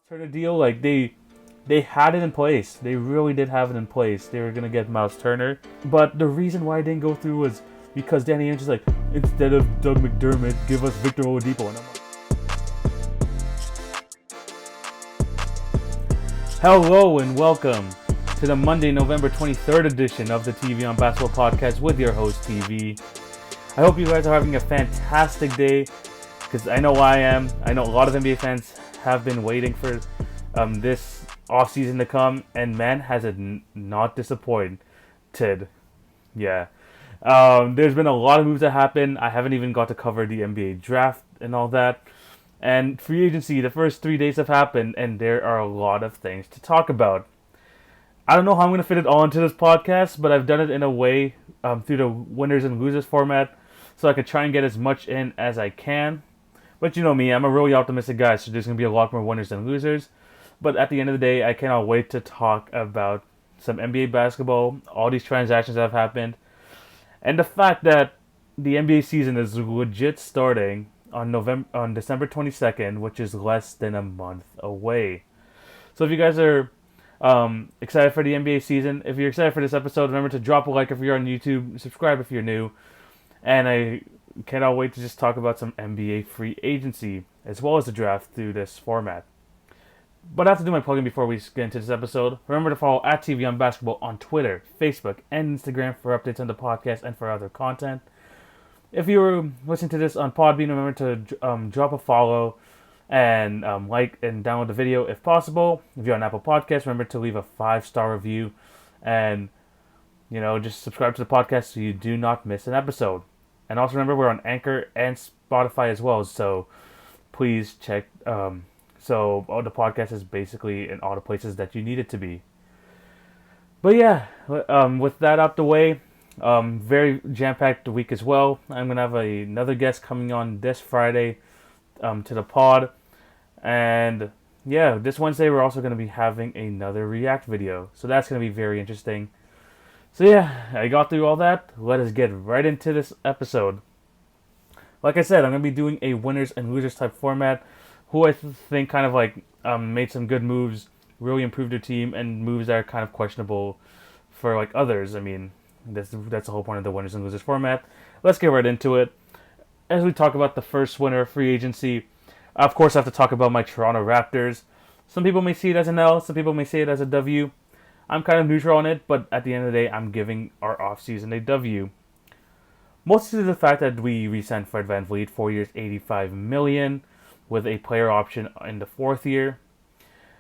Turner deal, like they had it in place. They really did have it in place. They were gonna get Miles Turner, but the reason why it didn't go through was because Danny Ainge is like, instead of Doug McDermott, give us Victor Oladipo, and I'm like, hello and welcome to the Monday, November 23rd edition of the TV on Basketball Podcast with your host TV. I hope you guys are having a fantastic day, because I know I am. I know a lot of NBA fans have been waiting for this offseason to come, and man, has it not disappointed. Yeah. There's been a lot of moves that happen. I haven't even got to cover the NBA draft and all that. And free agency, the first 3 days have happened, and there are a lot of things to talk about. I don't know how I'm going to fit it all into this podcast, but I've done it in a way through the winners and losers format, so I can try and get as much in as I can. But you know me, I'm a really optimistic guy, so there's going to be a lot more winners than losers. But at the end of the day, I cannot wait to talk about some NBA basketball, all these transactions that have happened, and the fact that the NBA season is legit starting on December 22nd, which is less than a month away. So if you guys are excited for the NBA season, if you're excited for this episode, remember to drop a like if you're on YouTube, subscribe if you're new, and I cannot wait to just talk about some NBA free agency as well as the draft through this format. But I have to do my plugging before we get into this episode. Remember to follow at TV on Basketball on Twitter, Facebook, and Instagram for updates on the podcast and for other content. If you're listening to this on Podbean, remember to drop a follow and like and download the video if possible. If you're on Apple Podcasts, remember to leave a 5-star review and just subscribe to the podcast so you do not miss an episode. And also remember, we're on Anchor and Spotify as well, so please check. So the podcast is basically in all the places that you need it to be. But yeah, with that out the way, very jam-packed week as well. I'm going to have another guest coming on this Friday to the pod. And yeah, this Wednesday we're also going to be having another React video. So that's going to be very interesting. So yeah, I got through all that. Let us get right into this episode. Like I said, I'm going to be doing a winners and losers type format. Who I think kind of like made some good moves, really improved their team, and moves that are kind of questionable for like others. I mean, that's the whole point of the winners and losers format. Let's get right into it. As we talk about the first winner of free agency, of course I have to talk about my Toronto Raptors. Some people may see it as an L, some people may see it as a W. I'm kind of neutral on it, but at the end of the day, I'm giving our offseason a W. Mostly to the fact that we re-signed Fred VanVleet, 4 years, $85 million. With a player option in the 4th year.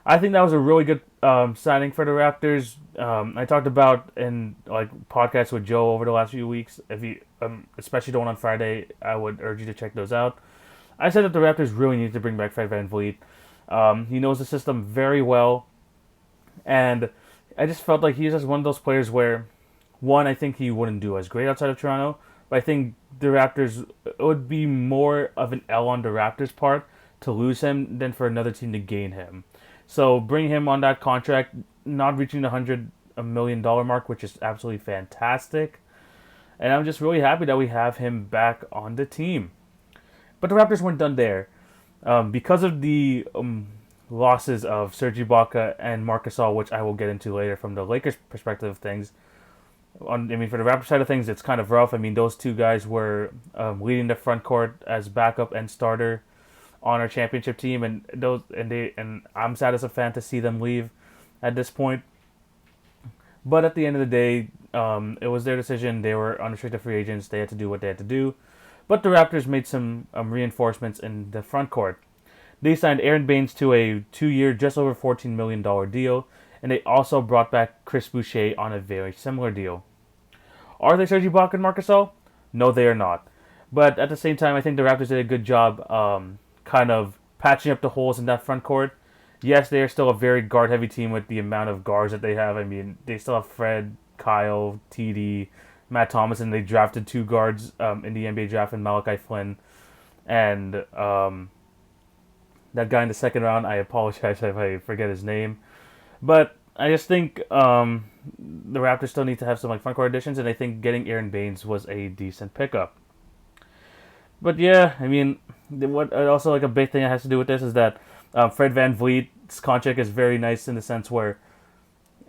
I think that was a really good signing for the Raptors. I talked about in podcasts with Joe over the last few weeks. If you, especially the one on Friday, I would urge you to check those out. I said that the Raptors really need to bring back Fred VanVleet. He knows the system very well, and I just felt like he's just one of those players where, one, I think he wouldn't do as great outside of Toronto, but I think the Raptors, it would be more of an L on the Raptors' part to lose him than for another team to gain him. So bring him on that contract, not reaching the $100 million mark, which is absolutely fantastic. And I'm just really happy that we have him back on the team. But the Raptors weren't done there. Because of the losses of Serge Ibaka and Marc Gasol, which I will get into later from the Lakers' perspective of things. For the Raptors side of things, it's kind of rough. I mean, those two guys were leading the front court as backup and starter on our championship team, and I'm sad as a fan to see them leave at this point. But at the end of the day, it was their decision. They were unrestricted free agents. They had to do what they had to do. But the Raptors made some reinforcements in the front court. They signed Aaron Baines to a 2-year, just over $14 million deal, and they also brought back Chris Boucher on a very similar deal. Are they Serge Ibaka and Marc Gasol? No, they are not. But at the same time, I think the Raptors did a good job kind of patching up the holes in that front court. Yes, they are still a very guard-heavy team with the amount of guards that they have. I mean, they still have Fred, Kyle, TD, Matt Thomas, and they drafted 2 guards in the NBA draft, in Malachi Flynn. And that guy in the second round, I apologize if I forget his name. But I just think the Raptors still need to have some front court additions, and I think getting Aaron Baines was a decent pickup. But yeah, I mean, what also a big thing that has to do with this is that Fred VanVleet this contract is very nice in the sense where,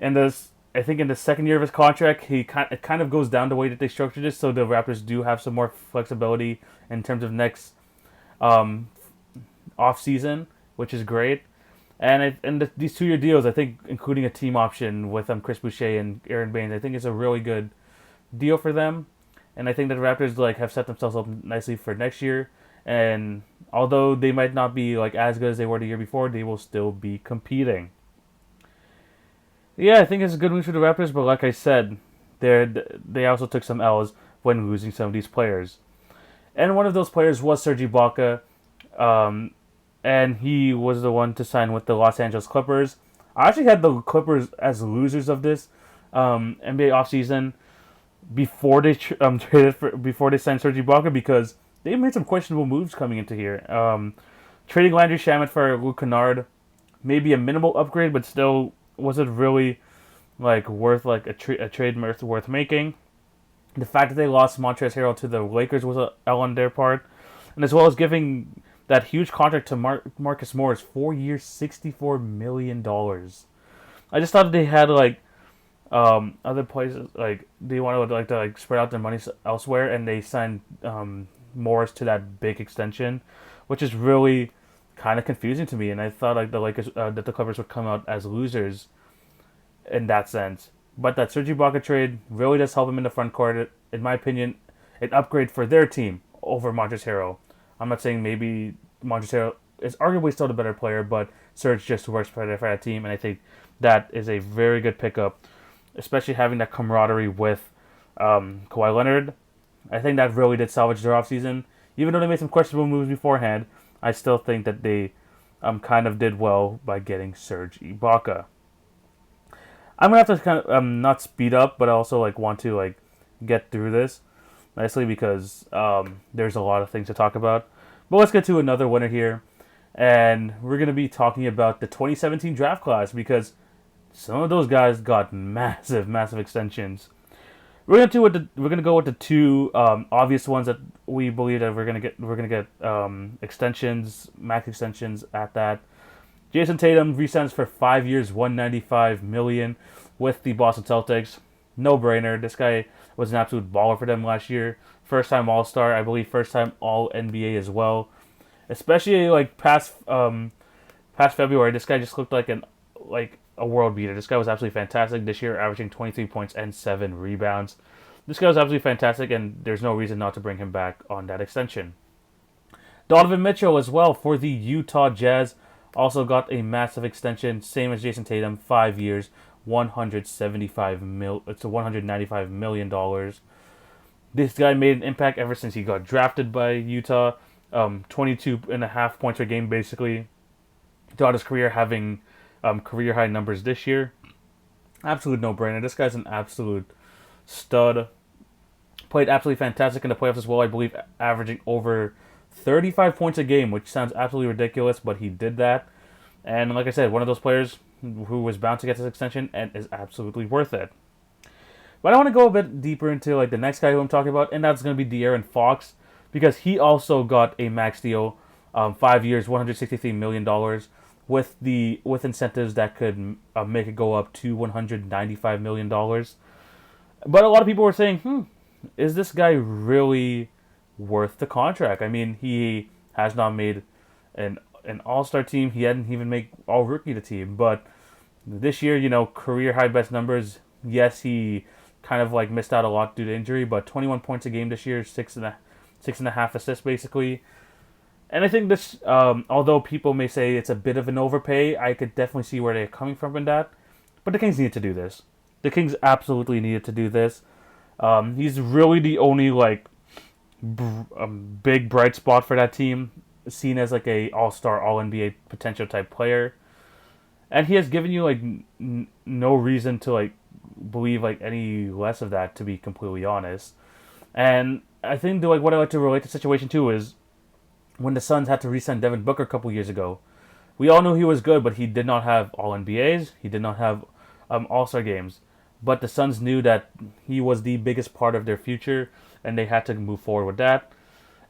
in this, I think in the second year of his contract, it kind of goes down the way that they structured it, so the Raptors do have some more flexibility in terms of next um, off season, which is great. And these 2-year deals, I think, including a team option with Chris Boucher and Aaron Baines, I think is a really good deal for them. And I think that the Raptors have set themselves up nicely for next year. And although they might not be as good as they were the year before, they will still be competing. Yeah, I think it's a good move for the Raptors, but like I said, they also took some L's when losing some of these players. And one of those players was Serge Ibaka. And he was the one to sign with the Los Angeles Clippers. I actually had the Clippers as losers of this NBA offseason before they before they signed Serge Ibaka, because they made some questionable moves coming into here. Trading Landry Shamet for Luke Kennard, maybe a minimal upgrade, but still wasn't really worth a trade worth making. The fact that they lost Montrezl Harrell to the Lakers was an L on their part, and as well as giving that huge contract to Marcus Morris, 4 years, $64 million. I just thought they had other places, they wanted to spread out their money elsewhere, and they signed Morris to that big extension, which is really kind of confusing to me. And I thought the Lakers that the Clippers would come out as losers in that sense. But that Serge Ibaka trade really does help them in the front court. In my opinion, an upgrade for their team over Montrezl Harrell. I'm not saying maybe Montrezl Harrell is arguably still the better player, but Serge just works for that team, and I think that is a very good pickup, especially having that camaraderie with Kawhi Leonard. I think that really did salvage their offseason. Even though they made some questionable moves beforehand, I still think that they kind of did well by getting Serge Ibaka. I'm going to have to kind of not speed up, but I also want to get through this nicely because there's a lot of things to talk about. But let's get to another winner here. And we're going to be talking about the 2017 draft class because some of those guys got massive, massive extensions. We're gonna go with the two obvious ones that we believe that we're gonna get extensions, max extensions at that. Jason Tatum re-signs for 5 years, $195 million with the Boston Celtics. No brainer. This guy was an absolute baller for them last year. First time All-Star, I believe. First time All NBA as well. Especially past February, this guy just looked like a world beater. This guy was absolutely fantastic this year, averaging 23 points and 7 rebounds. This guy was absolutely fantastic, and there's no reason not to bring him back on that extension. Donovan Mitchell as well for the Utah Jazz also got a massive extension, same as Jason Tatum, 5 years, $195 million. This guy made an impact ever since he got drafted by Utah. 22.5 points per game, basically. Throughout his career, having career high numbers this year. Absolute no-brainer. This guy's an absolute stud. Played absolutely fantastic in the playoffs as well, I believe, averaging over 35 points a game, which sounds absolutely ridiculous, but he did that. And like I said, one of those players who was bound to get this extension and is absolutely worth it. But I want to go a bit deeper into the next guy who I'm talking about, and that's going to be De'Aaron Fox, because he also got a max deal, 5 years, $163 million, with incentives that could make it go up to $195 million. But a lot of people were saying, is this guy really worth the contract? I mean, he has not made an all-star team. He hadn't even made all-rookie the team. But this year, career high best numbers. Yes, he kind of missed out a lot due to injury, but 21 points a game this year, six and a half assists basically. And I think this, although people may say it's a bit of an overpay, I could definitely see where they're coming from in that. But the Kings needed to do this. The Kings absolutely needed to do this. He's really the only big bright spot for that team, seen as a all-star, all-NBA potential type player. And he has given you no reason to believe any less of that, to be completely honest. And I think what I like to relate the situation to is when the Suns had to re-sign Devin Booker a couple years ago. We all knew he was good, but he did not have All-NBAs. He did not have All-Star games. But the Suns knew that he was the biggest part of their future, and they had to move forward with that.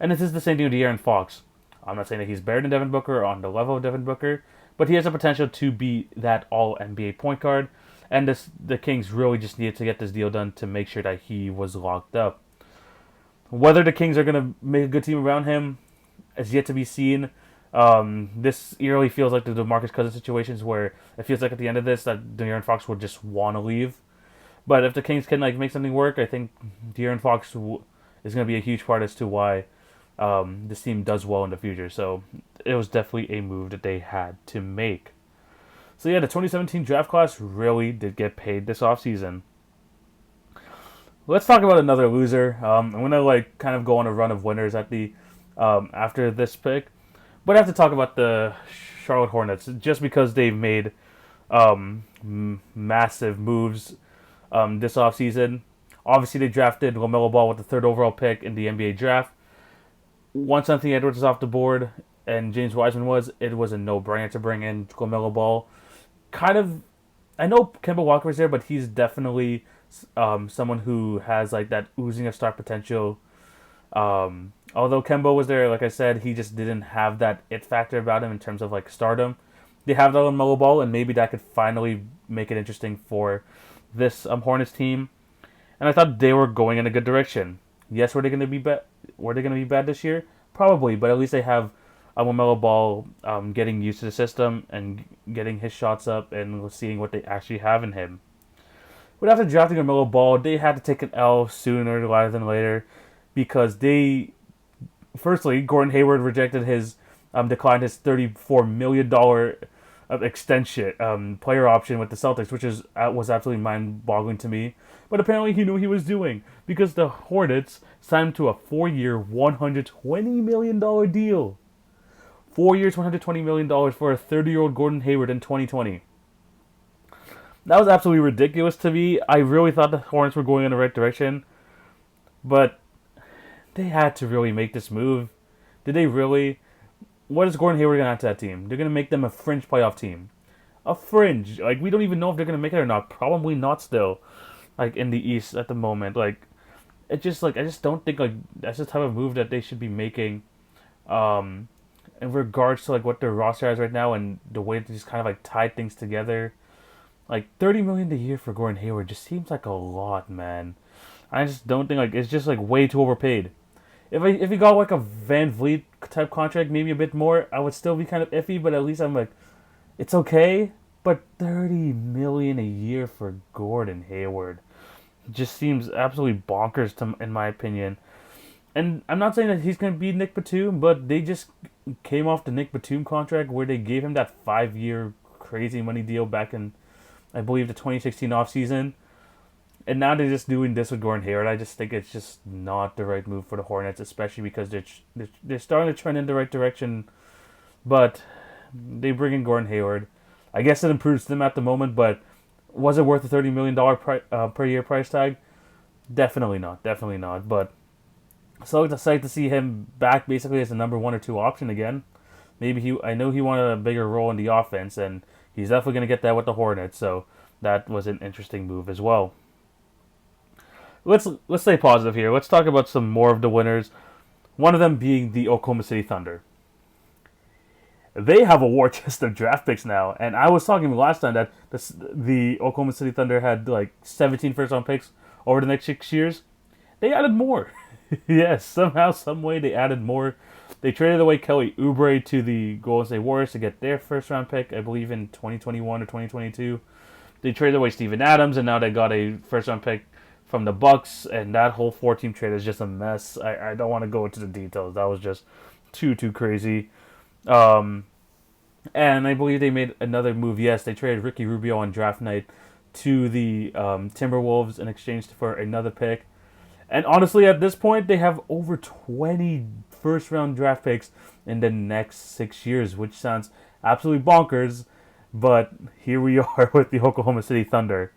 And this is the same thing with De'Aaron Fox. I'm not saying that he's better than Devin Booker or on the level of Devin Booker, but he has the potential to be that all NBA point guard. And the Kings really just needed to get this deal done to make sure that he was locked up. Whether the Kings are going to make a good team around him is yet to be seen. This eerily feels like the DeMarcus Cousins situations where it feels like at the end of this that De'Aaron Fox would just want to leave. But if the Kings can make something work, I think De'Aaron Fox is going to be a huge part as to why this team does well in the future. So it was definitely a move that they had to make. So yeah, the 2017 draft class really did get paid this offseason. Let's talk about another loser. I'm gonna kind of go on a run of winners at the after this pick, but I have to talk about the Charlotte Hornets just because they've made massive moves this offseason. Obviously, they drafted LaMelo Ball with the 3rd overall pick in the NBA draft. Once Anthony Edwards was off the board and James Wiseman it was a no-brainer to bring in LaMelo Ball. I know Kemba Walker is there, but he's definitely someone who has that oozing of star potential. Although Kemba was there, like I said, he just didn't have that it factor about him in terms of stardom. They have that on LaMelo Ball, and maybe that could finally make it interesting for this Hornets team. And I thought they were going in a good direction. Yes, were they going to be bad? Were they going to be bad this year? Probably, but at least they have LaMelo Ball getting used to the system and getting his shots up and seeing what they actually have in him. But after drafting LaMelo Ball, they had to take an L sooner rather than later because firstly, Gordon Hayward declined his $34 million extension player option with the Celtics, which was absolutely mind-boggling to me. But apparently he knew what he was doing because the Hornets signed him to a 4-year, $120 million deal. 4 years, $120 million for a 30-year-old Gordon Hayward in 2020. That was absolutely ridiculous to me. I really thought the Hornets were going in the right direction. But they had to really make this move. Did they really? What is Gordon Hayward going to add to that team? They're going to make them a fringe playoff team. A fringe. We don't even know if they're going to make it or not. Probably not still. In the East at the moment. I just don't think, that's the type of move that they should be making. In regards to what their roster has right now and the way they just kind of tie things together, $30 million a year for Gordon Hayward just seems like a lot, man. I just don't think it's just way too overpaid. If he got a Van Vliet type contract, maybe a bit more, I would still be kind of iffy. But at least I'm it's okay. But $30 million a year for Gordon Hayward just seems absolutely bonkers in my opinion. And I'm not saying that he's going to be Nick Batum, but they just came off the Nick Batum contract where they gave him that 5-year crazy money deal back in, I believe, the 2016 offseason. And now they're just doing this with Gordon Hayward. I just think it's just not the right move for the Hornets, especially because they're starting to trend in the right direction. But they bring in Gordon Hayward. I guess it improves them at the moment, but was it worth the $30 million per year price tag? Definitely not. Definitely not. But so excited to see him back basically as the number 1 or 2 option again. I know he wanted a bigger role in the offense, and he's definitely going to get that with the Hornets. So that was an interesting move as well. Let's stay positive here. Let's talk about some more of the winners. One of them being the Oklahoma City Thunder. They have a war chest of draft picks now, and I was talking last time that the Oklahoma City Thunder had 17 first-round picks over the next 6 years. They added more. Yes, somehow, some way they added more. They traded away Kelly Oubre to the Golden State Warriors to get their first-round pick, I believe in 2021 or 2022. They traded away Steven Adams, and now they got a first-round pick from the Bucks, and that whole 4-team trade is just a mess. I don't want to go into the details. That was just too crazy. And I believe they made another move. Yes, they traded Ricky Rubio on draft night to the Timberwolves in exchange for another pick. And honestly, at this point, they have over 20 first-round draft picks in the next 6 years, which sounds absolutely bonkers. But here we are with the Oklahoma City Thunder.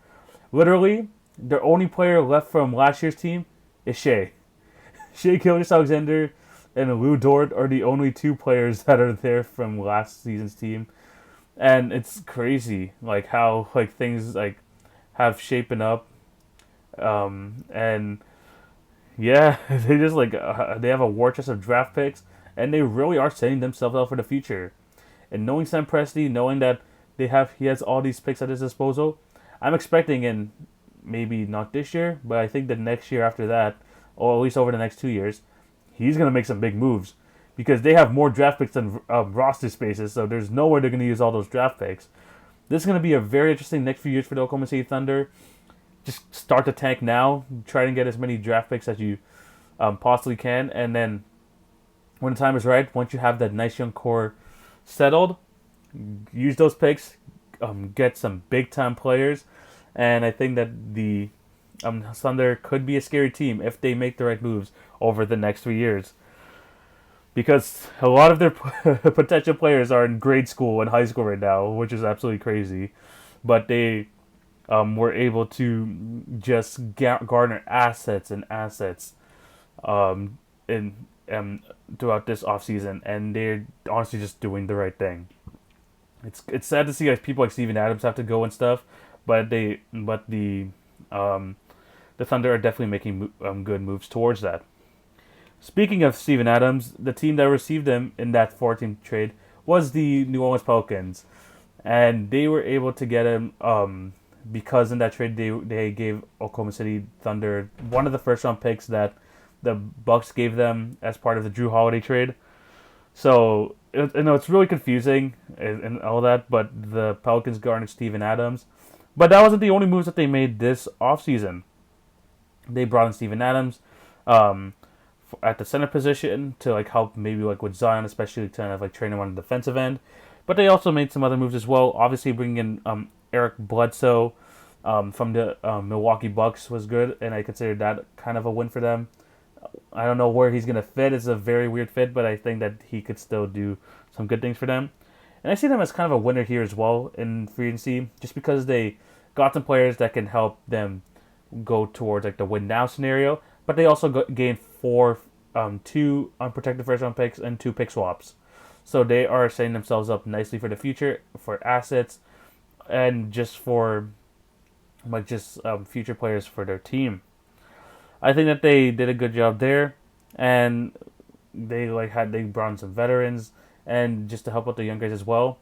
Literally, their only player left from last year's team is Shea. Shea Gilgeous-Alexander and Lou Dort are the only 2 players that are there from last season's team. And it's crazy, how things have shapen up. And yeah, they just they have a war chest of draft picks, and they really are setting themselves up for the future. And knowing Sam Presti, knowing that he has all these picks at his disposal, I'm expecting in maybe not this year, but I think the next year after that, or at least over the next 2 years, he's going to make some big moves because they have more draft picks than roster spaces, so there's nowhere they're going to use all those draft picks. This is going to be a very interesting next few years for the Oklahoma City Thunder. Just start the tank now, try and get as many draft picks as you possibly can, and then when the time is right, once you have that nice young core settled, use those picks, get some big-time players, and I think that the Thunder could be a scary team if they make the right moves over the next 3 years. Because a lot of their potential players are in grade school and high school right now, which is absolutely crazy. But they were able to just garner assets and assets in throughout this offseason, and they're honestly just doing the right thing. It's sad to see like people like Steven Adams have to go and stuff, but the Thunder are definitely making good moves towards that. Speaking of Steven Adams, the team that received him in that 14th trade was the New Orleans Pelicans, and they were able to get him because in that trade they gave Oklahoma City Thunder one of the first round picks that the Bucks gave them as part of the Drew Holiday trade. So it's really confusing and all that, but the Pelicans garnered Steven Adams. But that wasn't the only moves that they made this offseason. They brought in Steven Adams at the center position to like help maybe like with Zion, especially kind of like train him on the defensive end. But they also made some other moves as well. Obviously, bringing in Eric Bledsoe from the Milwaukee Bucks was good, and I consider that kind of a win for them. I don't know where he's going to fit. It's a very weird fit, but I think that he could still do some good things for them. And I see them as kind of a winner here as well in free agency, just because they got some players that can help them go towards like the win now scenario. But they also gained two unprotected first round picks and 2 pick swaps. So they are setting themselves up nicely for the future, for assets, and just for future players for their team. I think that they did a good job there, and they brought in some veterans and just to help out the young guys as well.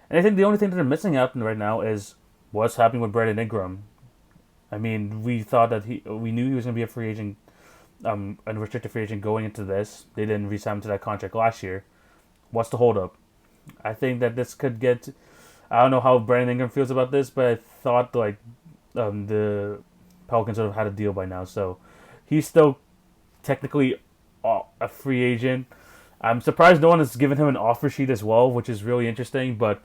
And I think the only thing that they're missing out right now is what's happening with Brandon Ingram. I mean, we knew he was going to be a free agent, a restricted free agent going into this. They didn't re-sign him to that contract last year. What's the holdup? I think that this could get. I don't know how Brandon Ingram feels about this, but I thought the Pelicans would have had a deal by now. So he's still technically a free agent. I'm surprised no one has given him an offer sheet as well, which is really interesting. But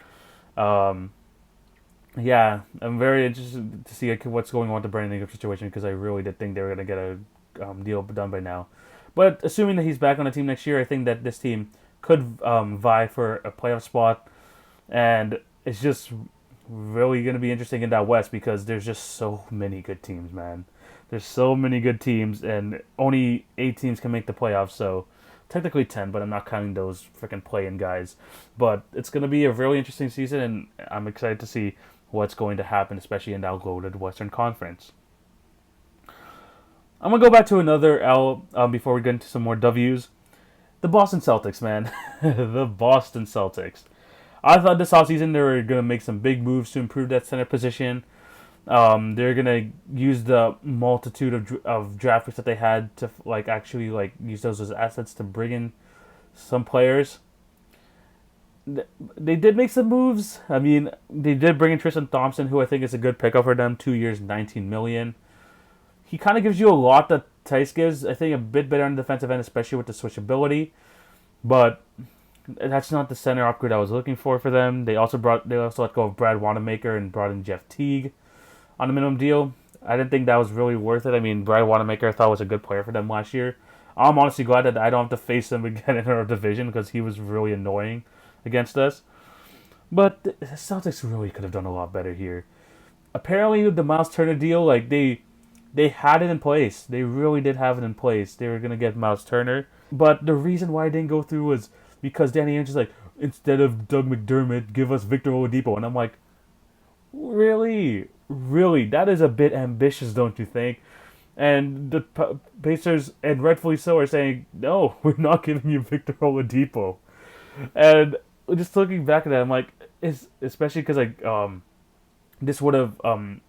yeah, I'm very interested to see what's going on with the Brandon Ingram situation because I really did think they were going to get a deal done by now. But assuming that he's back on the team next year, I think that this team could vie for a playoff spot. And it's just really going to be interesting in that West because there's just so many good teams, man. There's so many good teams, and only 8 teams can make the playoffs, so technically 10, but I'm not counting those freaking play-in guys. But it's going to be a really interesting season, and I'm excited to see what's going to happen, especially in that loaded Western Conference. I'm going to go back to another L before we get into some more W's. The Boston Celtics, man. The Boston Celtics. I thought this offseason they were going to make some big moves to improve that center position. They're going to use the multitude of draft picks that they had to actually use those as assets to bring in some players. They did make some moves. I mean, they did bring in Tristan Thompson, who I think is a good pickup for them. 2 years, $19 million. He kind of gives you a lot that Tice gives. I think a bit better on the defensive end, especially with the switchability. But that's not the center upgrade I was looking for them. They also let go of Brad Wanamaker and brought in Jeff Teague on a minimum deal. I didn't think that was really worth it. I mean, Brad Wanamaker I thought was a good player for them last year. I'm honestly glad that I don't have to face him again in our division because he was really annoying against us. But the Celtics really could have done a lot better here. Apparently, the Miles Turner deal, they had it in place. They really did have it in place. They were going to get Miles Turner. But the reason why it didn't go through was because Danny Ainge is like, instead of Doug McDermott, give us Victor Oladipo. And I'm like, really? Really? That is a bit ambitious, don't you think? And the Pacers, and rightfully so, are saying, no, we're not giving you Victor Oladipo. And just looking back at that, I'm like, especially because this would have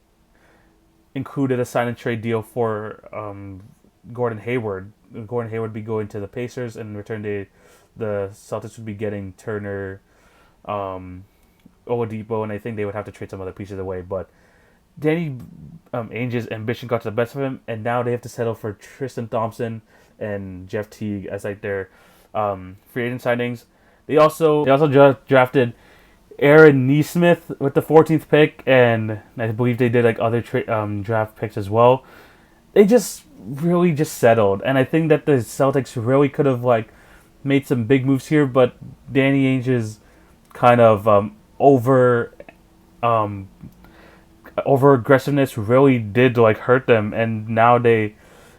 included a sign and trade deal for Gordon Hayward. Gordon Hayward would be going to the Pacers, and in return the Celtics would be getting Turner, Oladipo, and I think they would have to trade some other pieces away. But Danny Ainge's ambition got to the best of him, and now they have to settle for Tristan Thompson and Jeff Teague as like their free agent signings. They also drafted Aaron Nesmith with the 14th pick, and I believe they did like other draft picks as well. They just really just settled, and I think that the Celtics really could have like made some big moves here, but Danny Ainge's kind of over aggressiveness really did like hurt them, and now they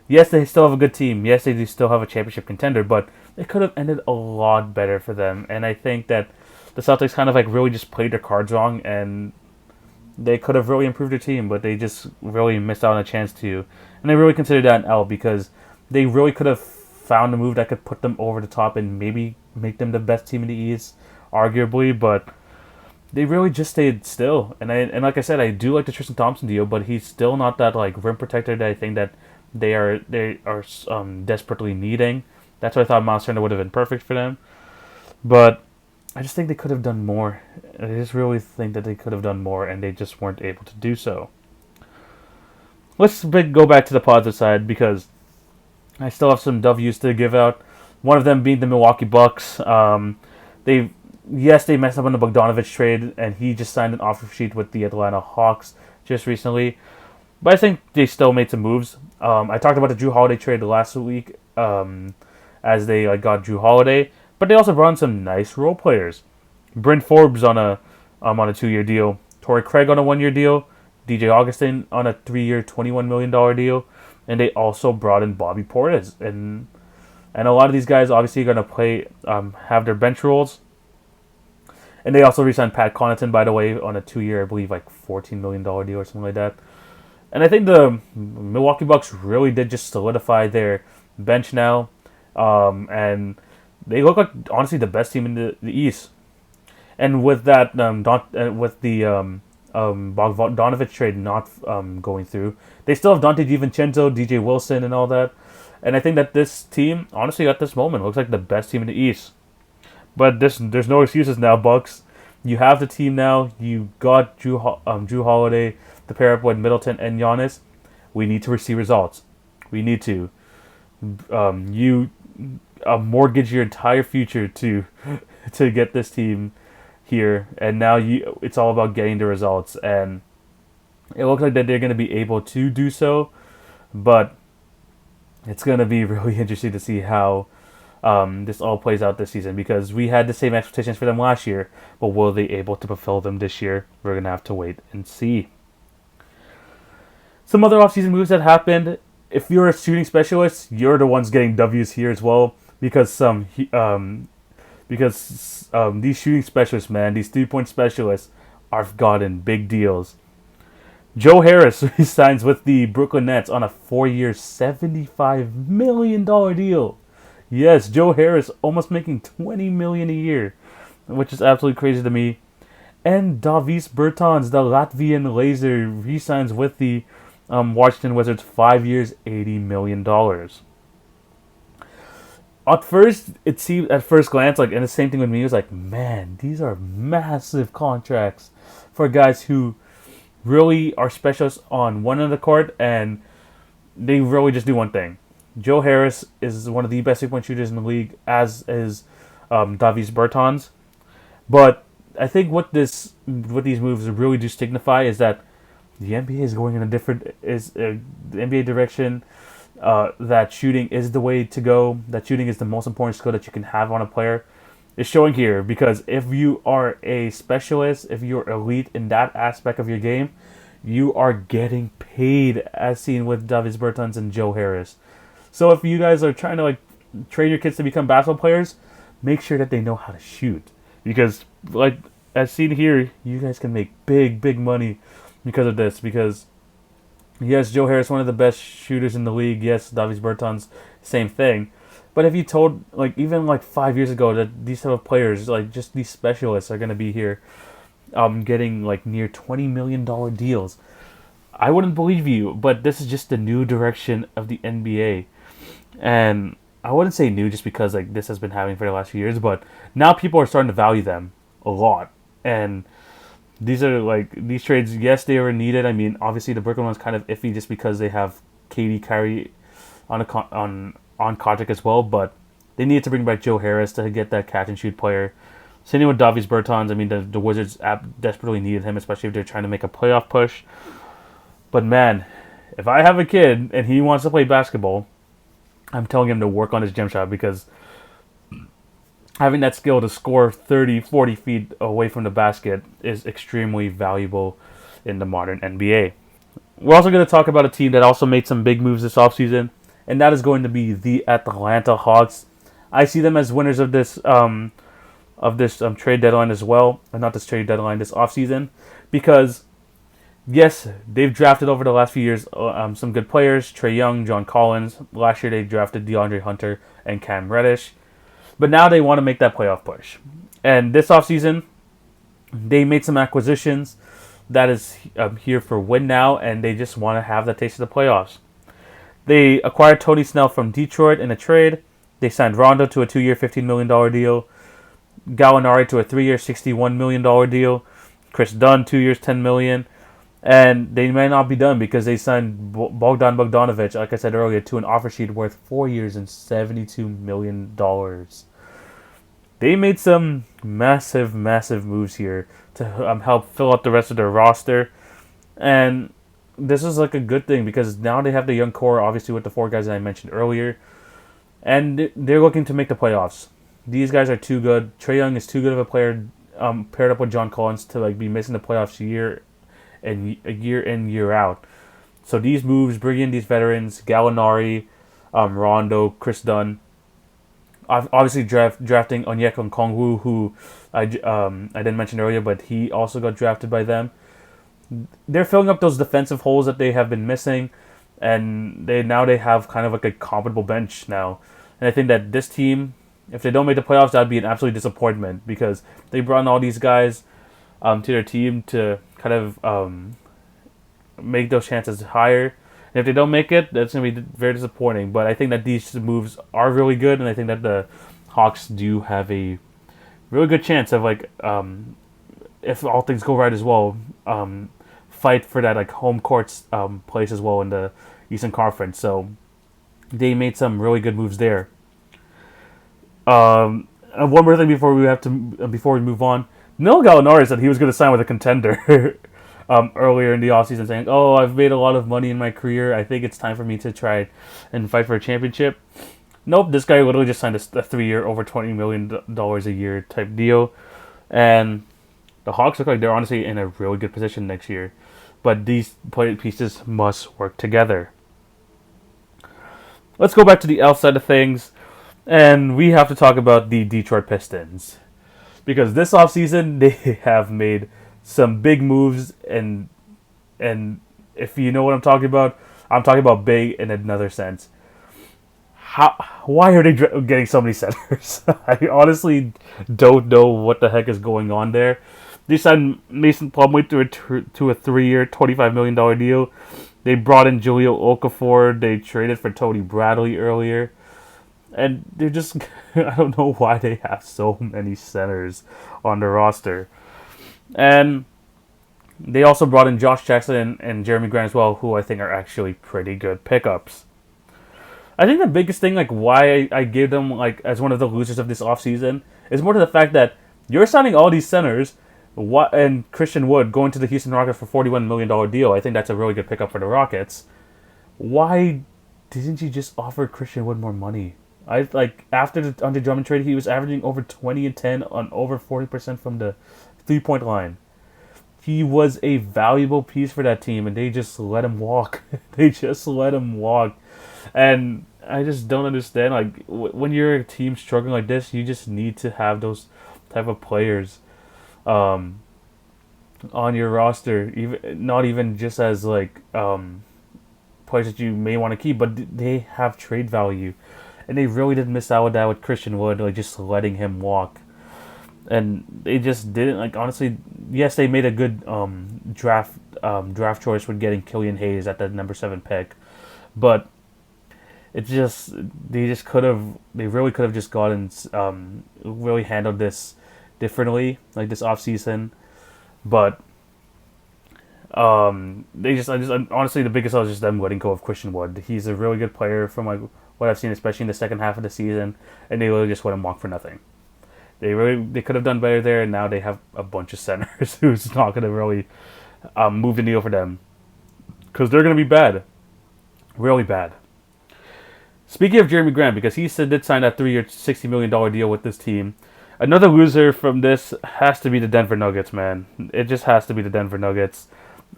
still have a good team. Yes, they do still have a championship contender, but it could have ended a lot better for them. And I think that the Celtics kind of like really just played their cards wrong, and they could have really improved their team, but they just really missed out on a chance to. And I really consider that an L, because they really could have found a move that could put them over the top and maybe make them the best team in the East, arguably, but they really just stayed still. And like I said, I do like the Tristan Thompson deal, but he's still not that like rim protector that I think that they are desperately needing. That's why I thought Miles Turner would have been perfect for them. But I just think they could have done more. I just really think that they could have done more, and they just weren't able to do so. Let's go back to the positive side, because I still have some W's to give out. One of them being the Milwaukee Bucks. They messed up on the Bogdanovich trade, and he just signed an offer sheet with the Atlanta Hawks just recently. But I think they still made some moves. I talked about the Jrue Holiday trade last week, as they got Jrue Holiday, but they also brought in some nice role players. Bryn Forbes on a 2-year deal, Torrey Craig on a 1-year deal, DJ Augustin on a 3-year, $21 million deal, and they also brought in Bobby Portis, and a lot of these guys obviously are going to play, have their bench roles. And they also re-signed Pat Connaughton, by the way, on a 2-year, I believe, $14 million deal or something like that. And I think the Milwaukee Bucks really did just solidify their bench now. And they look like, honestly, the best team in the East. And with that, with the Bogdanovich trade not going through, they still have Dante DiVincenzo, DJ Wilson, and all that. And I think that this team, honestly, at this moment, looks like the best team in the East. But there's no excuses now, Bucks. You have the team now. You got Jrue Holiday to pair up with Middleton and Giannis. We need to see results. We need to. You mortgage your entire future to get this team here, and now it's all about getting the results. And it looks like that they're going to be able to do so, but it's going to be really interesting to see how this all plays out this season, because we had the same expectations for them last year, but will they able to fulfill them this year? We're going to have to wait and see. Some other offseason moves that happened. If you're a shooting specialist, you're the ones getting W's here as well, because these shooting specialists, man, these 3-point specialists, have gotten big deals. Joe Harris signs with the Brooklyn Nets on a 4-year, $75 million deal. Yes, Joe Harris almost making $20 million a year, which is absolutely crazy to me. And Davis Bertans, the Latvian laser, re-signs with the Washington Wizards, 5 years, $80 million. At first glance, and the same thing with me, it was like, man, these are massive contracts for guys who really are specialists on one end of the court, and they really just do one thing. Joe Harris is one of the best 3-point shooters in the league, as is Davis Bertans. But I think what these moves really do signify is that the NBA is going in the NBA direction. That shooting is the way to go. That shooting is the most important skill that you can have on a player. It's showing here, because if you are a specialist, if you're elite in that aspect of your game, you are getting paid, as seen with Davis Bertans and Joe Harris. So if you guys are trying to train your kids to become basketball players, make sure that they know how to shoot, because as seen here, you guys can make big money because of this. Because yes, Joe Harris, one of the best shooters in the league. Yes, Davis Bertans, same thing. But if you told, like, even like 5 years ago that these type of players, like just these specialists, are gonna be here, getting like near $20 million deals, I wouldn't believe you. But this is just the new direction of the NBA, and I wouldn't say new just because like this has been happening for the last few years, but now people are starting to value them a lot, and these are like these trades. Yes, they were needed. I mean, obviously the Brooklyn one's kind of iffy just because they have Katie Kyrie on contract as well, but they needed to bring back Joe Harris to get that catch and shoot player. Same with Davis Bertans. I mean, the Wizards desperately needed him, especially if they're trying to make a playoff push. But man, if I have a kid and he wants to play basketball, I'm telling him to work on his jump shot, because having that skill to score 30, 40 feet away from the basket is extremely valuable in the modern NBA. We're also going to talk about a team that also made some big moves this offseason, and that is going to be the Atlanta Hawks. I see them as winners of this trade deadline as well, not this trade deadline, this offseason, because yes, they've drafted over the last few years some good players. Trae Young, John Collins. Last year they drafted DeAndre Hunter and Cam Reddish. But now they want to make that playoff push. And this offseason, they made some acquisitions that is here for win now, and they just want to have that taste of the playoffs. They acquired Tony Snell from Detroit in a trade. They signed Rondo to a 2-year, $15 million deal. Gallinari to a 3-year, $61 million deal. Chris Dunn, 2 years, $10 million. And they may not be done because they signed Bogdan Bogdanovic, like I said earlier, to an offer sheet worth 4 years and $72 million. They made some massive, massive moves here to help fill out the rest of their roster. And this is like a good thing because now they have the young core, obviously, with the 4 guys that I mentioned earlier. And they're looking to make the playoffs. These guys are too good. Trae Young is too good of a player, paired up with John Collins, to like be missing the playoffs year in, year out. So these moves, bring in these veterans, Gallinari, Rondo, Chris Dunn. Obviously drafting Onyeka Okongwu, who I didn't mention earlier, but he also got drafted by them. They're filling up those defensive holes that they have been missing, and they have kind of like a comparable bench now. And I think that this team, if they don't make the playoffs, that'd be an absolute disappointment because they brought in all these guys to their team to kind of make those chances higher. And if they don't make it, that's going to be very disappointing. But I think that these moves are really good, and I think that the Hawks do have a really good chance of, like, if all things go right as well, fight for that like home court place as well in the Eastern Conference. So they made some really good moves there. And one more thing before we move on. Noah Gallinari said he was going to sign with a contender earlier in the offseason, saying, "Oh, I've made a lot of money in my career. I think it's time for me to try and fight for a championship." Nope, this guy literally just signed a 3-year, over $20 million a year type deal. And the Hawks look like they're honestly in a really good position next year. But these pieces must work together. Let's go back to the L side of things. And we have to talk about the Detroit Pistons. Because this offseason, they have made some big moves. And if you know what I'm talking about big in another sense. Why are they getting so many centers? I honestly don't know what the heck is going on there. They signed Mason Plumlee to a 3-year, $25 million deal. They brought in Jahlil Okafor. They traded for Tony Bradley earlier. And they're just, I don't know why they have so many centers on the roster. And they also brought in Josh Jackson and Jeremy Grant as well, who I think are actually pretty good pickups. I think the biggest thing, like why I gave them like as one of the losers of this offseason, is more to the fact that you're signing all these centers, and Christian Wood going to the Houston Rockets for $41 million deal. I think that's a really good pickup for the Rockets. Why didn't you just offer Christian Wood more money? After the Andre Drummond trade, he was averaging over 20 and 10 on over 40% from the 3-point line. He was a valuable piece for that team, and they just let him walk. And I just don't understand. Like, when you're a team struggling like this, you just need to have those type of players on your roster. Not even just as, like, players that you may want to keep, but they have trade value. And they really did miss out with that with Christian Wood, like just letting him walk. And they just didn't, like, honestly, yes, they made a good draft choice with getting Killian Hayes at the number 7 pick, but it's just they really could have just gotten really handled this differently, like this offseason. But honestly, the biggest loss is just them letting go of Christian Wood. He's a really good player from like what I've seen, especially in the second half of the season, and they literally just let him walk for nothing. They could have done better there, and now they have a bunch of centers who's not going to really move the needle for them, because they're going to be bad, really bad. Speaking of Jeremy Grant, because he did sign that 3-year, $60 million deal with this team, another loser from this has to be the Denver Nuggets, man. It just has to be the Denver Nuggets.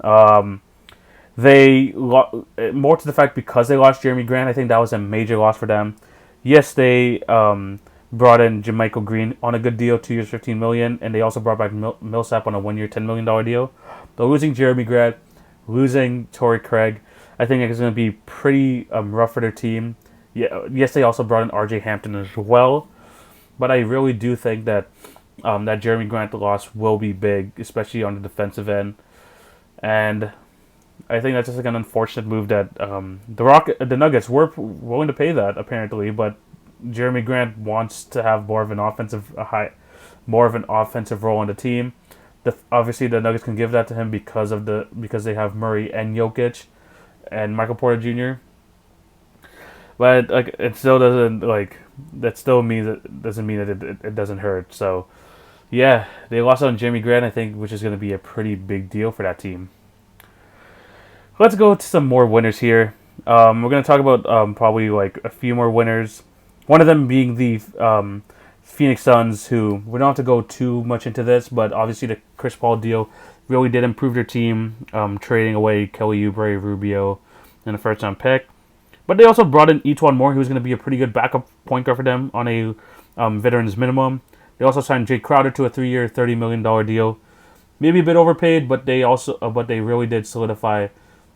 More to the fact because they lost Jeremy Grant, I think that was a major loss for them. Yes, they brought in JaMychal Green on a good deal, 2 years, $15 million, and they also brought back Millsap on a 1-year, $10 million deal. But losing Jeremy Grant, losing Torrey Craig, I think it's going to be pretty rough for their team. Yeah, yes, they also brought in R.J. Hampton as well, but I really do think that that Jeremy Grant loss will be big, especially on the defensive end. And I think that's just like an unfortunate move that the Nuggets were willing to pay that apparently, but Jeremy Grant wants to have more of an offensive role on the team. Obviously, the Nuggets can give that to him because they have Murray and Jokic and Michael Porter Jr. But like it still doesn't doesn't mean that it doesn't hurt. So yeah, they lost on Jeremy Grant, I think, which is going to be a pretty big deal for that team. Let's go to some more winners here. We're going to talk about probably like a few more winners. One of them being the Phoenix Suns, who we don't have to go too much into this, but obviously the Chris Paul deal really did improve their team, trading away Kelly Oubre, Rubio, and a first-round pick. But they also brought in Etuan Moore, who's going to be a pretty good backup point guard for them on a veterans minimum. They also signed Jay Crowder to a 3-year, $30 million deal. Maybe a bit overpaid, but they really did solidify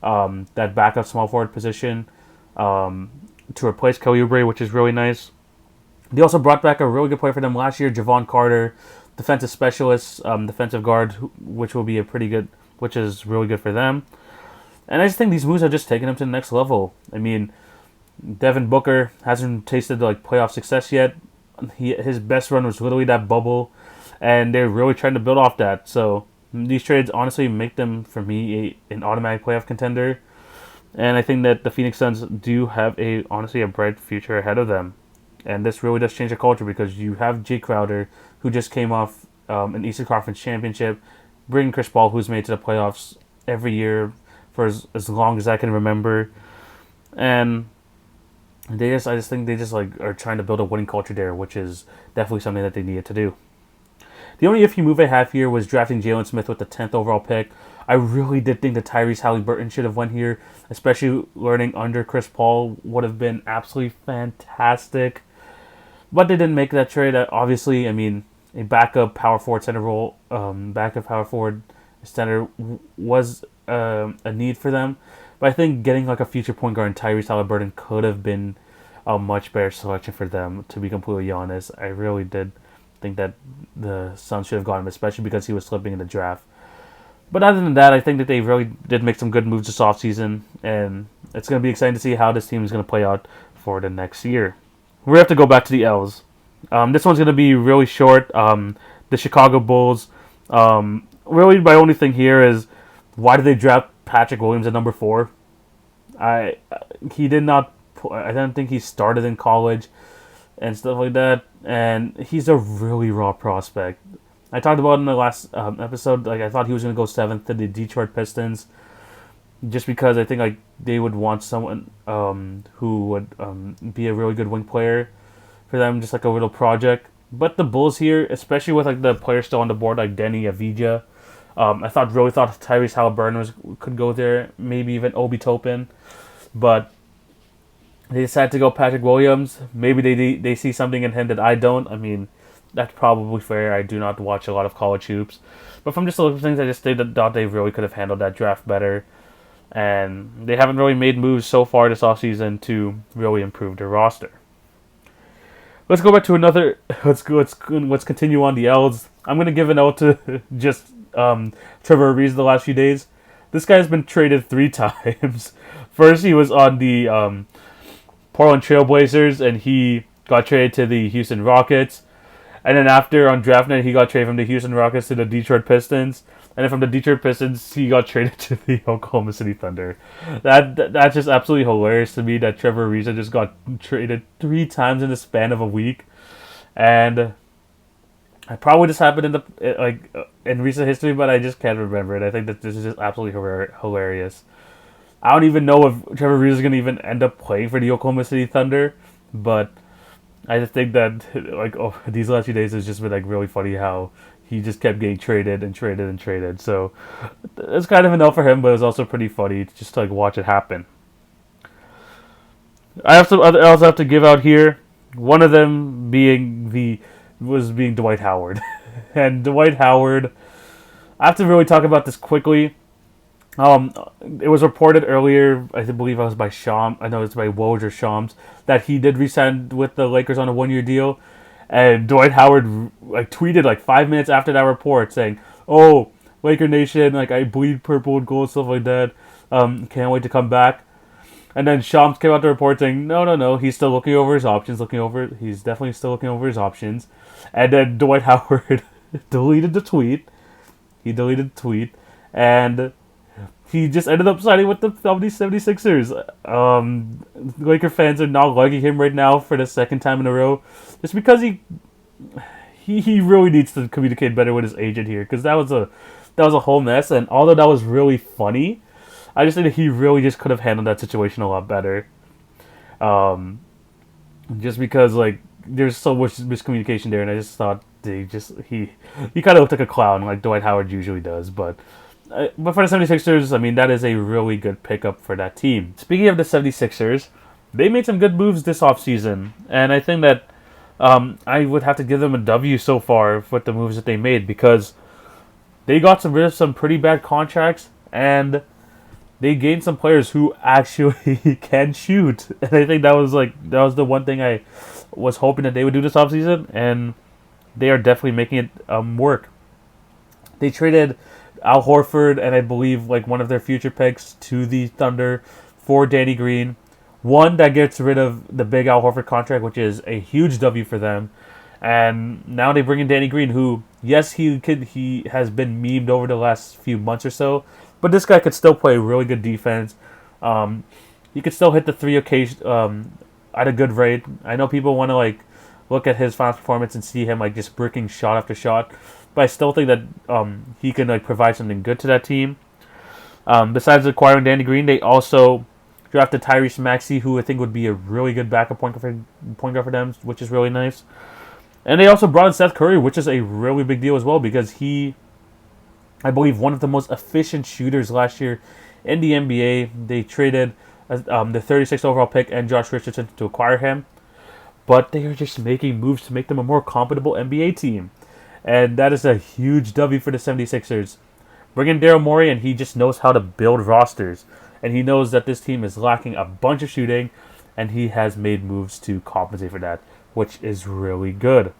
that backup small forward position to replace Kelly Oubre, which is really nice. They also brought back a really good player for them last year, Javon Carter, defensive specialist, defensive guard, which is really good for them. And I just think these moves are just taking them to the next level. I mean, Devin Booker hasn't tasted like playoff success yet. His best run was literally that bubble, and they're really trying to build off that. So these trades honestly make them, for me, an automatic playoff contender. And I think that the Phoenix Suns do have honestly a bright future ahead of them. And this really does change the culture because you have Jay Crowder, who just came off an Eastern Conference championship, bringing Chris Paul, who's made it to the playoffs every year for as long as I can remember. And I just think they are trying to build a winning culture there, which is definitely something that they needed to do. The only iffy move I have here was drafting Jalen Smith with the 10th overall pick. I really did think that Tyrese Halliburton should have went here, especially learning under Chris Paul would have been absolutely fantastic. But they didn't make that trade. Obviously, I mean, a backup power forward center role, center was a need for them. But I think getting like a future point guard in Tyrese Halliburton could have been a much better selection for them, to be completely honest. I really did think that the Suns should have gotten him, especially because he was slipping in the draft. But other than that, I think that they really did make some good moves this offseason, and it's going to be exciting to see how this team is going to play out for the next year. We have to go back to the L's. This one's going to be really short. The Chicago Bulls. Really, my only thing here is, why did they draft Patrick Williams at number 4? I don't think he started in college and stuff like that, and he's a really raw prospect. I talked about in the last episode, like I thought he was going to go 7th to the Detroit Pistons, just because I think like they would want someone who would be a really good wing player for them, just like a little project. But the Bulls here, especially with like the players still on the board, like Denny Avdija, I really thought Tyrese Halliburton could go there, maybe even Obi Toppin, but they decided to go Patrick Williams. Maybe they see something in him that I don't. I mean, that's probably fair. I do not watch a lot of college hoops, but from just looking at things, I just thought they really could have handled that draft better, and they haven't really made moves so far this offseason to really improve their roster. Let's go back to another. Let's continue on the L's. I'm gonna give an L to just Trevor Ariza the last few days. This guy's been traded 3 times. First, he was on the Portland Trailblazers, and he got traded to the Houston Rockets. And then after, on draft night, he got traded from the Houston Rockets to the Detroit Pistons. And then from the Detroit Pistons, he got traded to the Oklahoma City Thunder. That's just absolutely hilarious to me that Trevor Ariza just got traded 3 times in the span of a week. And it probably just happened in recent history, but I just can't remember it. I think that this is just absolutely hilarious. I don't even know if Trevor Ariza is going to even end up playing for the Oklahoma City Thunder, but I just think that these last few days has just been really funny how he just kept getting traded and traded and traded. So it's kind of an L for him, but it was also pretty funny just to watch it happen. I have some other L's I have to give out here. One of them being Dwight Howard. And Dwight Howard, I have to really talk about this quickly. It was reported earlier, I believe it was by Shams, I know it's by Woj or Shams, that he did re-sign with the Lakers on a 1-year deal. And Dwight Howard tweeted 5 minutes after that report saying, "Oh, Laker Nation, I bleed purple and gold, stuff like that. Can't wait to come back." And then Shams came out the report saying, no, he's still looking over his options, he's definitely still looking over his options. And then Dwight Howard deleted the tweet. He deleted the tweet, and he just ended up signing with the 76ers. Laker fans are not liking him right now for the second time in a row. Just because he really needs to communicate better with his agent here. Because that was a whole mess. And although that was really funny, I just think that he really just could have handled that situation a lot better. Just because there's so much miscommunication there. And I just thought he kind of looked like a clown like Dwight Howard usually does. But for the 76ers, that is a really good pickup for that team. Speaking of the 76ers, they made some good moves this offseason. And I think that I would have to give them a W so far with the moves that they made, because they got rid of some pretty bad contracts, and they gained some players who actually can shoot. And I think that was the one thing I was hoping that they would do this offseason, and they are definitely making it work. They traded Al Horford and I believe one of their future picks to the Thunder for Danny Green. One that gets rid of the big Al Horford contract, which is a huge W for them. And now they bring in Danny Green, who, yes, he has been memed over the last few months or so, but this guy could still play really good defense. He could still hit the three at a good rate. I know people want to look at his final performance and see him just bricking shot after shot. But I still think that he can provide something good to that team. Besides acquiring Danny Green, they also drafted Tyrese Maxey, who I think would be a really good backup point guard for them, which is really nice. And they also brought in Seth Curry, which is a really big deal as well, because he, I believe, one of the most efficient shooters last year in the NBA. They traded the 36th overall pick and Josh Richardson to acquire him. But they are just making moves to make them a more compatible NBA team. And that is a huge W for the 76ers. Bring in Daryl Morey, and he just knows how to build rosters. And he knows that this team is lacking a bunch of shooting, and he has made moves to compensate for that, which is really good.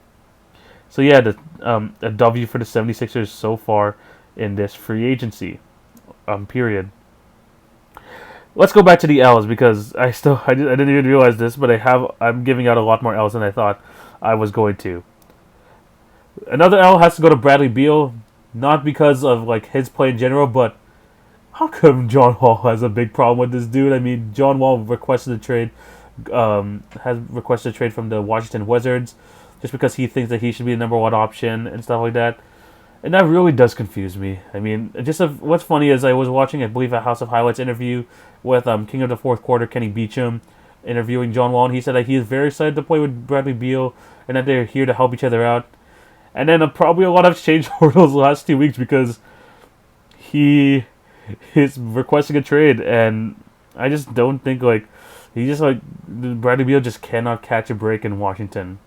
So yeah, a W for the 76ers so far in this free agency period. Let's go back to the L's, because I didn't even realize this, but I'm giving out a lot more L's than I thought I was going to. Another L has to go to Bradley Beal, not because of his play in general, but how come John Wall has a big problem with this dude? John Wall requested a trade, has requested a trade from the Washington Wizards, just because he thinks that he should be the number one option and stuff like that. And that really does confuse me. What's funny is I was watching, I believe, a House of Highlights interview with King of the Fourth Quarter, Kenny Beecham, interviewing John Wall, and he said that he is very excited to play with Bradley Beal, and that they're here to help each other out. And then probably a lot has changed over those last 2 weeks, because he is requesting a trade, and I just don't think Bradley Beal just cannot catch a break in Washington.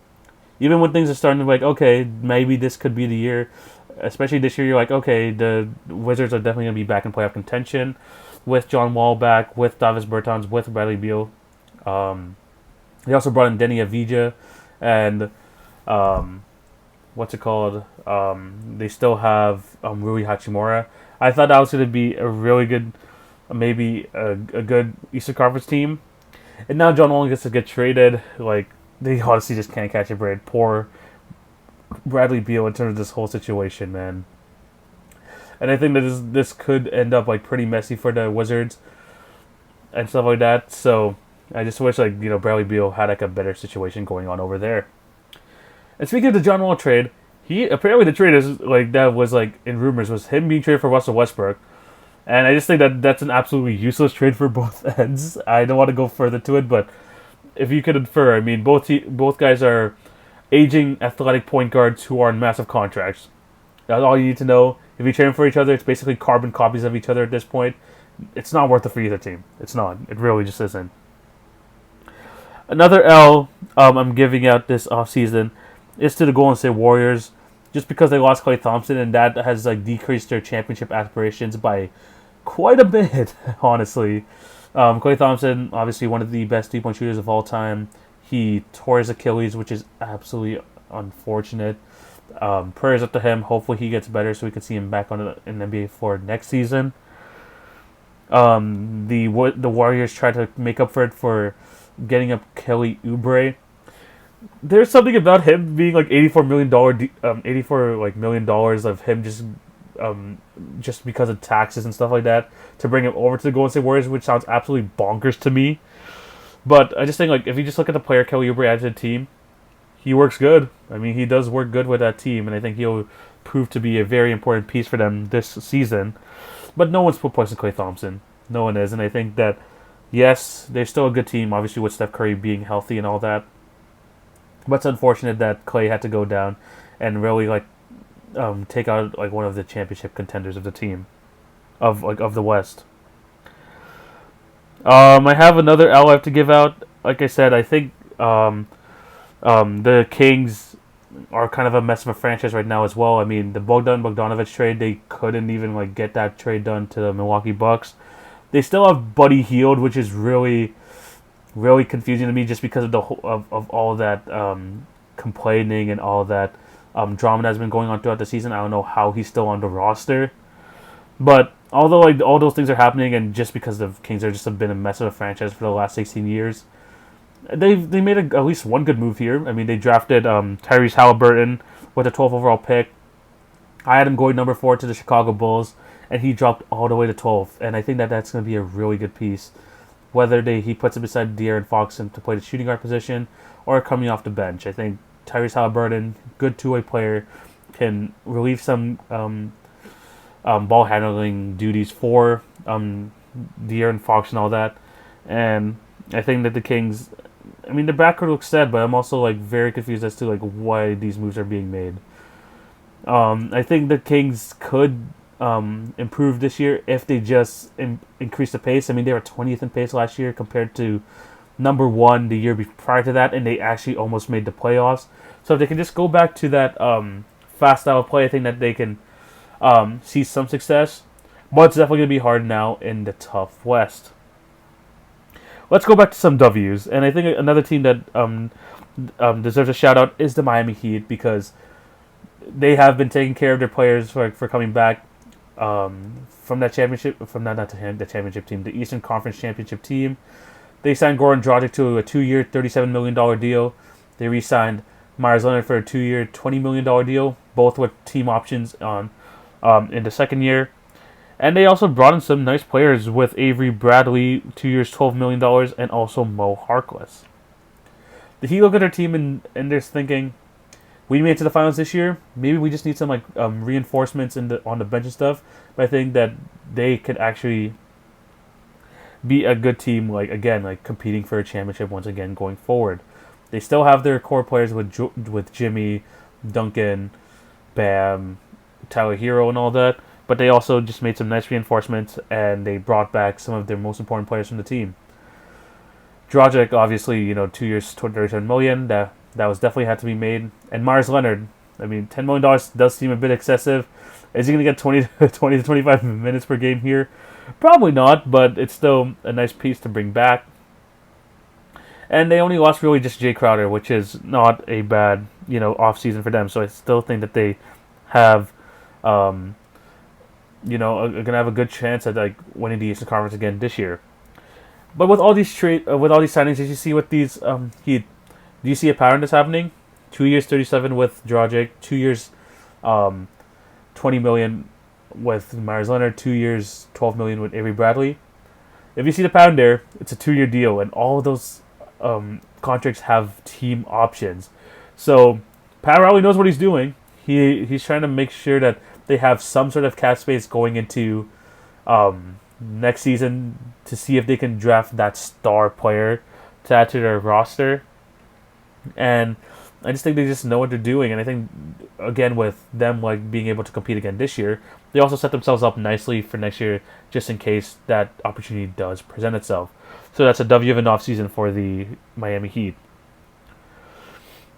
Even when things are starting to okay, maybe this could be the year. Especially this year, you're okay, the Wizards are definitely going to be back in playoff contention with John Wall back, with Davis Bertans, with Bradley Beal. They also brought in Denny Avdija and what's it called? They still have Rui Hachimura. I thought that was going to be a really good, maybe a good Eastern Conference team. And now John Wall gets to get traded. Like, they honestly just can't catch a break. Poor Bradley Beal in terms of this whole situation, man. And I think that this could end up like pretty messy for the Wizards and stuff like that. So I just wish Bradley Beal had like a better situation going on over there. And speaking of the John Wall trade, he apparently the trade is that was in rumors was him being traded for Russell Westbrook. And I just think that that's an absolutely useless trade for both ends. I don't want to go further to it, but if you could infer, I mean, both guys are aging athletic point guards who are on massive contracts. That's all you need to know. If you trade them for each other, it's basically carbon copies of each other at this point. It's not worth it for either team. It's not. It really just isn't. Another L I'm giving out this offseason is to the Golden State Warriors, just because they lost Klay Thompson, and that has decreased their championship aspirations by quite a bit, honestly. Klay Thompson, obviously one of the best three-point shooters of all time. He tore his Achilles, which is absolutely unfortunate. Prayers up to him. Hopefully he gets better so we can see him back on an NBA floor next season. The Warriors try to make up for it for getting up Kelly Oubre. There's something about him being $84 million of him just because of taxes and stuff like that to bring him over to the Golden State Warriors, which sounds absolutely bonkers to me. But I just think if you just look at the player Kelly Oubre adds to the team, he works good. I mean, he does work good with that team, and I think he'll prove to be a very important piece for them this season. But no one's replacing Klay Thompson. No one is, and I think that yes, they're still a good team, obviously with Steph Curry being healthy and all that. But it's unfortunate that Klay had to go down and really take out one of the championship contenders of the team of the West. I have another L I have to give out. Like I said, I think the Kings are kind of a mess of a franchise right now as well. I mean, the Bogdanovich trade, they couldn't even get that trade done to the Milwaukee Bucks. They still have Buddy Hield, which is really, really confusing to me, just because of of all that complaining and all that drama that's been going on throughout the season. I don't know how he's still on the roster, but although all those things are happening, and just because the Kings are just been a mess of a franchise for the last 16 years, they made at least one good move here. I mean, they drafted Tyrese Halliburton with a 12th overall pick. I had him going number 4 to the Chicago Bulls, and he dropped all the way to 12th. And I think that that's going to be a really good piece. Whether he puts it beside De'Aaron Fox to play the shooting guard position or coming off the bench. I think Tyrese Halliburton, good two-way player, can relieve some ball handling duties for De'Aaron Fox and all that. And I think that the Kings, I mean, the backcourt looks set, but I'm also very confused as to why these moves are being made. I think the Kings could improve this year if they just increase the pace. I mean, they were 20th in pace last year compared to number 1 the year prior to that, and they actually almost made the playoffs. So if they can just go back to that fast style of play, I think that they can see some success. But it's definitely going to be hard now in the tough West. Let's go back to some W's, and I think another team that deserves a shout out is the Miami Heat, because they have been taking care of their players for coming back from that championship, from not the championship team, the Eastern Conference Championship team. They signed Goran Dragic to a 2-year, $37 million deal. They re-signed Myers Leonard for a 2-year, $20 million deal, both with team options on in the second year. And they also brought in some nice players with Avery Bradley, 2 years, $12 million, and also Mo Harkless. Did he look at their team and they're thinking, we made it to the finals this year, maybe we just need some reinforcements on the bench and stuff. But I think that they could actually be a good team, competing for a championship once again going forward. They still have their core players with Jimmy, Duncan, Bam, Tyler Hero, and all that. But they also just made some nice reinforcements, and they brought back some of their most important players from the team. Dragic, obviously, 2 years, $37 million. That was definitely had to be made. And Myers Leonard, I mean, $10 million does seem a bit excessive. Is he going to get 20 to 25 minutes per game here? Probably not, but it's still a nice piece to bring back. And they only lost really just Jay Crowder, which is not a bad, off season for them. So I still think that they have, are gonna have a good chance at like winning the Eastern Conference again this year. But with all these with all these signings, did you see what these Heat? Do you see a pattern that's happening? 2 years, 37 with Dragic. 2 years, 20 million with Myers Leonard. 2 years, 12 million with Avery Bradley. If you see the pattern there, it's a 2-year deal, and all of those contracts have team options. So Pat Riley knows what he's doing. He's trying to make sure that they have some sort of cap space going into next season to see if they can draft that star player to add to their roster. And I just think they just know what they're doing. And I think, again, with them like being able to compete again this year, they also set themselves up nicely for next year just in case that opportunity does present itself. So that's a W of an offseason for the Miami Heat.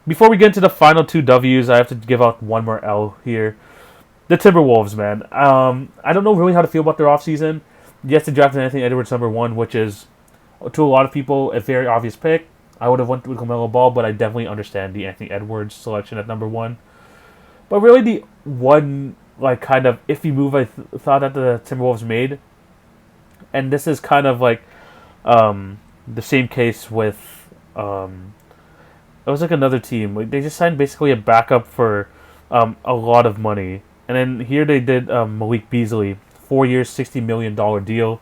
Before we get into the final 2 W's, I have to give out one more L here. The Timberwolves, man. I don't know really how to feel about their offseason. Yes, they drafted Anthony Edwards number 1, which is, to a lot of people, a very obvious pick. I would have went with LaMelo Ball, but I definitely understand the Anthony Edwards selection at number 1. But really the one, like, kind of iffy move I thought that the Timberwolves made, and this is kind of like the same case with, it was like another team. Like, they just signed basically a backup for a lot of money. And then here they did Malik Beasley, 4 years, $60 million deal.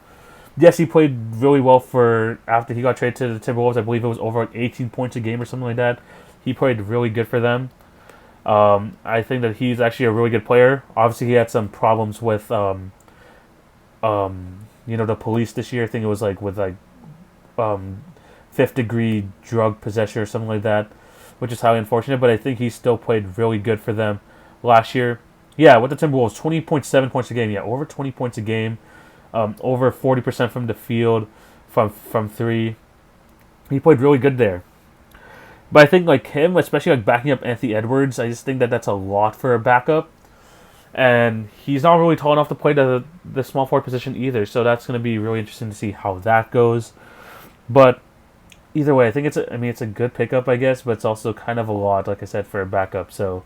Yes, he played really well for after he got traded to the Timberwolves. I believe it was over like 18 points a game or something like that. He played really good for them. I think that he's actually a really good player. Obviously, he had some problems with, the police this year. I think it was like with like, 5th degree drug possession or something like that, which is highly unfortunate. But I think he still played really good for them last year. Yeah, with the Timberwolves, 20.7 points a game. Yeah, over 20 points a game. Over 40% from the field, from 3. He played really good there. But I think like him, especially like backing up Anthony Edwards, I just think that that's a lot for a backup. And he's not really tall enough to play the small forward position either. So that's going to be really interesting to see how that goes. But either way, I think it's a good pickup, I guess, but it's also kind of a lot, like I said, for a backup. So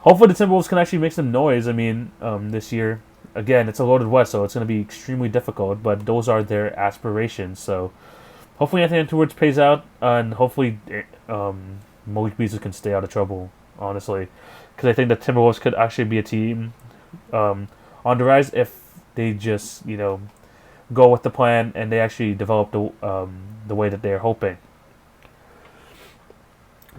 hopefully the Timberwolves can actually make some noise. This year. Again, it's a loaded West, so it's going to be extremely difficult, but those are their aspirations. So hopefully Anthony Edwards pays out, and hopefully Malik Beasley can stay out of trouble, honestly. Because I think the Timberwolves could actually be a team on the rise if they just, go with the plan and they actually develop the way that they're hoping.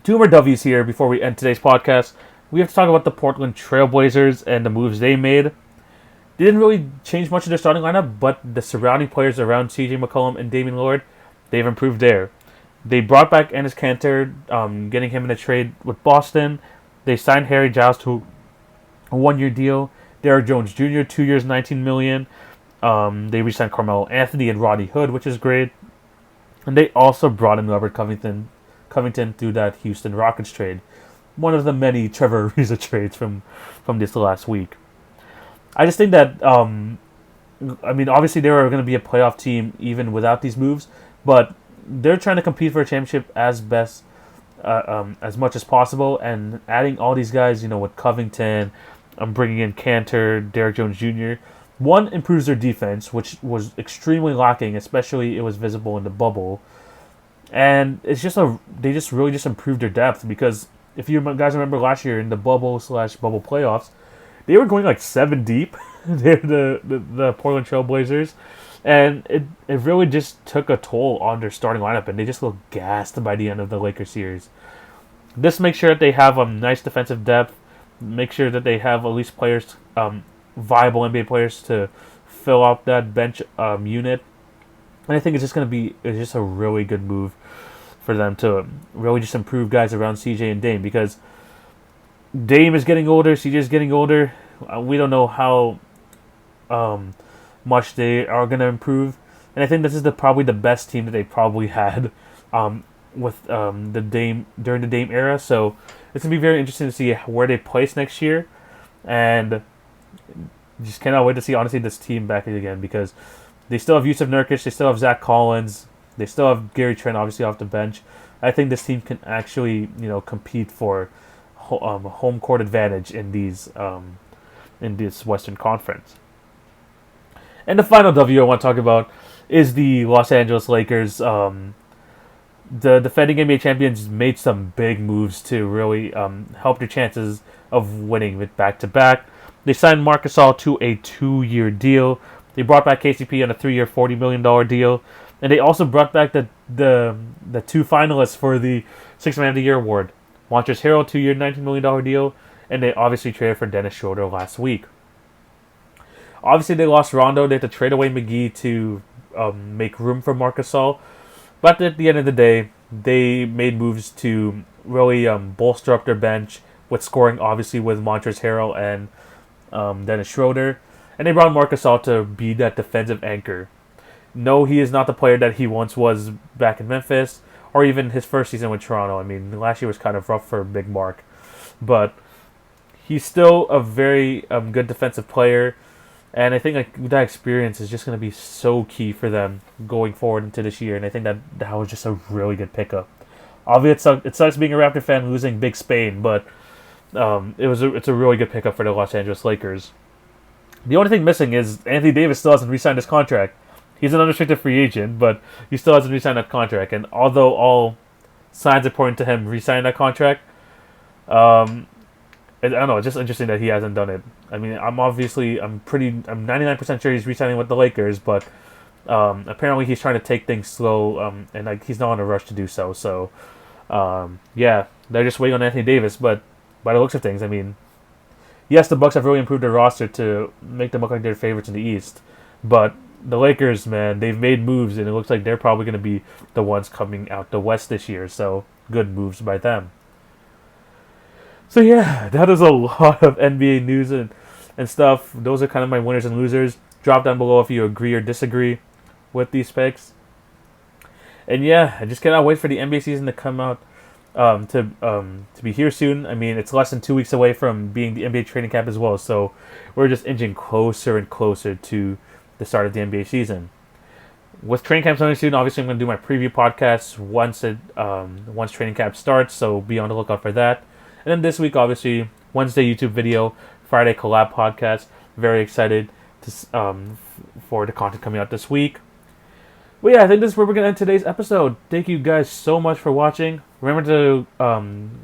2 more W's here before we end today's podcast. We have to talk about the Portland Trailblazers and the moves they made. They didn't really change much of their starting lineup, but the surrounding players around CJ McCollum and Damian Lillard, they've improved there. They brought back Enes Kanter, getting him in a trade with Boston. They signed Harry Giles to a 1-year deal. Derrick Jones Jr., 2 years, $19 million. They re-signed Carmelo Anthony and Rodney Hood, which is great. And they also brought in Robert Covington through that Houston Rockets trade. One of the many Trevor Ariza trades from this last week. I just think that, obviously they were going to be a playoff team even without these moves, but they're trying to compete for a championship as much as possible, and adding all these guys, with Covington, bringing in Kanter, Derrick Jones Jr., one, improves their defense, which was extremely lacking, especially it was visible in the bubble, and it's just they just really just improved their depth, because if you guys remember last year in the bubble/bubble playoffs, they were going like 7 deep. They're the Portland Trailblazers. And it really just took a toll on their starting lineup, and they just looked gassed by the end of the Lakers series. This makes sure that they have a nice defensive depth, make sure that they have at least players, viable NBA players to fill out that bench unit. And I think it's just a really good move for them to really just improve guys around CJ and Dame, because Dame is getting older, CJ is getting older. We don't know how much they are going to improve. And I think this is probably the best team that they probably had with the Dame during the Dame era. So it's going to be very interesting to see where they place next year. And just cannot wait to see, honestly, this team back again, because they still have Yusuf Nurkic, they still have Zach Collins, They still have Gary Trent obviously off the bench. I think this team can actually, compete for home court advantage in this Western Conference. And the final W I want to talk about is the Los Angeles Lakers. The defending NBA champions made some big moves to really help their chances of winning with back-to-back. They signed Marc Gasol to a 2-year deal. They brought back KCP on a 3-year, $40 million deal. And they also brought back the two finalists for the Sixth Man of the Year award. Montrezl Harrell, 2-year, $19 million deal. And they obviously traded for Dennis Schroeder last week. Obviously, they lost Rondo. They had to trade away McGee to make room for Marc Gasol. But at the end of the day, they made moves to really bolster up their bench with scoring, obviously, with Montrezl Harrell and Dennis Schroeder. And they brought Marc Gasol to be that defensive anchor. No, he is not the player that he once was back in Memphis, or even his first season with Toronto. I mean, last year was kind of rough for Big Mark. But he's still a very good defensive player. And I think that experience is just going to be so key for them going forward into this year. And I think that was just a really good pickup. Obviously, it sucks being a Raptor fan losing Big Spain, but it's a really good pickup for the Los Angeles Lakers. The only thing missing is Anthony Davis still hasn't re-signed his contract. He's an unrestricted free agent, but he still hasn't re-signed that contract. And although all signs are pointing to him re-signing that contract, I don't know. It's just interesting that he hasn't done it. I mean, I'm 99% sure he's re-signing with the Lakers, but apparently he's trying to take things slow, and he's not in a rush to do so. So, yeah, they're just waiting on Anthony Davis. But by the looks of things, I mean, yes, the Bucks have really improved their roster to make them look like they're favorites in the East, but the Lakers, man, they've made moves, and it looks like they're probably going to be the ones coming out the West this year. So, good moves by them. So yeah, that is a lot of NBA news and stuff. Those are kind of my winners and losers. Drop down below if you agree or disagree with these picks. And yeah, I just cannot wait for the NBA season to come out, to be here soon. I mean, it's less than 2 weeks away from being the NBA training camp as well. So we're just inching closer and closer to the start of the NBA season. With training camp starting soon, obviously I'm going to do my preview podcast once training camp starts. So be on the lookout for that. And then this week, obviously, Wednesday YouTube video, Friday collab podcast. Very excited for the content coming out this week. But yeah, I think this is where we're going to end today's episode. Thank you guys so much for watching. Remember to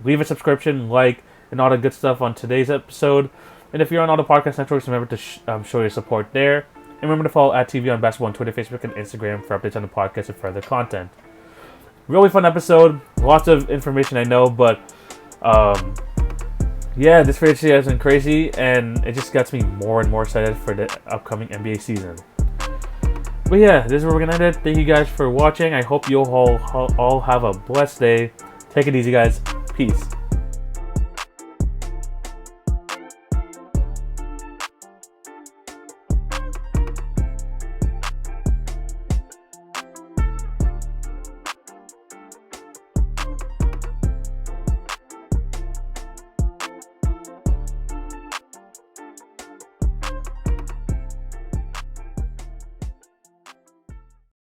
leave a subscription, like, and all the good stuff on today's episode. And if you're on all the podcast networks, remember to show your support there. And remember to follow at TV on Basketball on Twitter, Facebook, and Instagram for updates on the podcast and further content. Really fun episode. Lots of information, I know, but yeah, this free agency has been crazy, and it just gets me more and more excited for the upcoming NBA season. But yeah, this is where we're gonna end it. Thank you guys for watching. I hope you all have a blessed day. Take it easy, guys. Peace.